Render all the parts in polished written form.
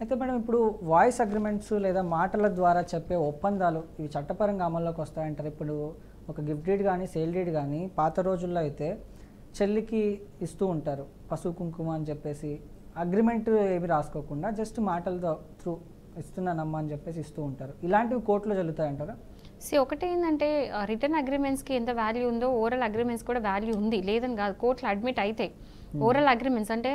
అయితే మేడం ఇప్పుడు voice agreements లేదా మాటల ద్వారా చెప్పే ఒప్పందాలు ఇవి చట్టపరంగా అమల్లోకి వస్తాయంటారు. ఇప్పుడు ఒక గిఫ్ట్ డీడ్ కానీ సేల్ డీడ్ కానీ పాత రోజుల్లో అయితే చెల్లికి ఇస్తూ ఉంటారు పసుపు కుంకుమ అని చెప్పేసి, అగ్రిమెంట్ ఏమి రాసుకోకుండా జస్ట్ మాటలతో త్రూ ఇస్తున్నానమ్మా అని చెప్పేసి ఇస్తూ ఉంటారు. ఇలాంటివి కోర్టులో జరుగుతాయంటారా? ఒకటి ఏంటంటే రిటర్న్ అగ్రిమెంట్స్కి ఎంత వాల్యూ ఉందో ఓరల్ అగ్రిమెంట్స్ కూడా వాల్యూ ఉంది, లేదని కాదు. కోర్టులో అడ్మిట్ అయితే ఓరల్ అగ్రిమెంట్స్ అంటే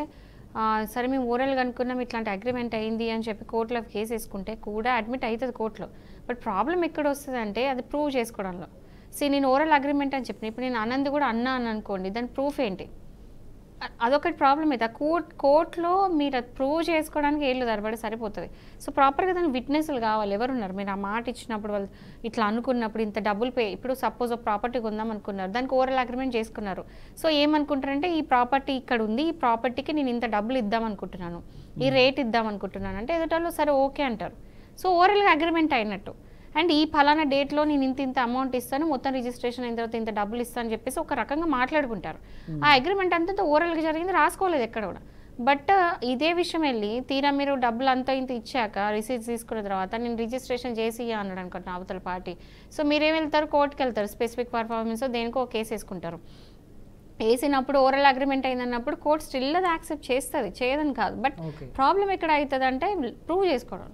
సరే మేము ఓరల్గా అనుకున్నాం ఇట్లాంటి అగ్రిమెంట్ అయింది అని చెప్పి కోర్టులో కేసు వేసుకుంటే కూడా అడ్మిట్ అవుతుంది కోర్టులో. బట్ ప్రాబ్లం ఎక్కడ వస్తుంది అంటే అది ప్రూవ్ చేసుకోవడంలో. నేను ఓరల్ అగ్రిమెంట్ అని చెప్పిన ఇప్పుడు నేను ఆనంద్ కూడా అన్నా అని అనుకోండి, దాని ప్రూఫ్ ఏంటి? అదొకటి ప్రాబ్లం అయితే కోర్టులో మీరు అది ప్రూవ్ చేసుకోవడానికి ఏళ్ళు తరబడి సరిపోతుంది. సో ప్రాపర్గా దానికి విట్నెస్లు కావాలి. ఎవరున్నారు? మీరు ఆ మాట ఇచ్చినప్పుడు వాళ్ళు ఇట్లా అనుకున్నప్పుడు ఇంత డబ్బులు పే, ఇప్పుడు సపోజ్ ఒక ప్రాపర్టీ కొందాం అనుకున్నారు, దానికి ఓరల్ అగ్రిమెంట్ చేసుకున్నారు. సో ఏమనుకుంటారంటే ఈ ప్రాపర్టీ ఇక్కడ ఉంది, ఈ ప్రాపర్టీకి నేను ఇంత డబ్బులు ఇద్దాం అనుకుంటున్నాను, ఈ రేట్ ఇద్దాం అనుకుంటున్నాను అంటే ఎదుటాళ్ళు సరే ఓకే అంటారు. సో ఓరల్గా అగ్రిమెంట్ అయినట్టు. అండ్ ఈ ఫలానా డేట్లో నేను ఇంత అమౌంట్ ఇస్తాను, మొత్తం రిజిస్ట్రేషన్ అయిన తర్వాత ఇంత డబ్బులు ఇస్తాను అని చెప్పేసి ఒక రకంగా మాట్లాడుకుంటారు. ఆ అగ్రిమెంట్ అంతా ఓరల్గా జరిగింది, రాసుకోలేదు ఎక్కడ కూడా. బట్ ఇదే విషయం వెళ్ళి తీరా మీరు డబ్బులు అంతా ఇంత ఇచ్చాక రిసీట్స్ తీసుకున్న తర్వాత నేను రిజిస్ట్రేషన్ చేసి అన్నాడు అనుకుంటున్నా అవతల పార్టీ. సో మీరేం వెళ్తారు, కోర్టుకి వెళ్తారు, స్పెసిఫిక్ పర్ఫార్మెన్స్ దేనికో కేసు వేసుకుంటారు. వేసినప్పుడు ఓరల్ అగ్రిమెంట్ అయిందన్నప్పుడు కోర్టు స్టిల్ అది యాక్సెప్ట్ చేస్తుంది, చేయదని కాదు. బట్ ప్రాబ్లం ఎక్కడ అవుతుంది అంటే ప్రూవ్ చేసుకోవడం.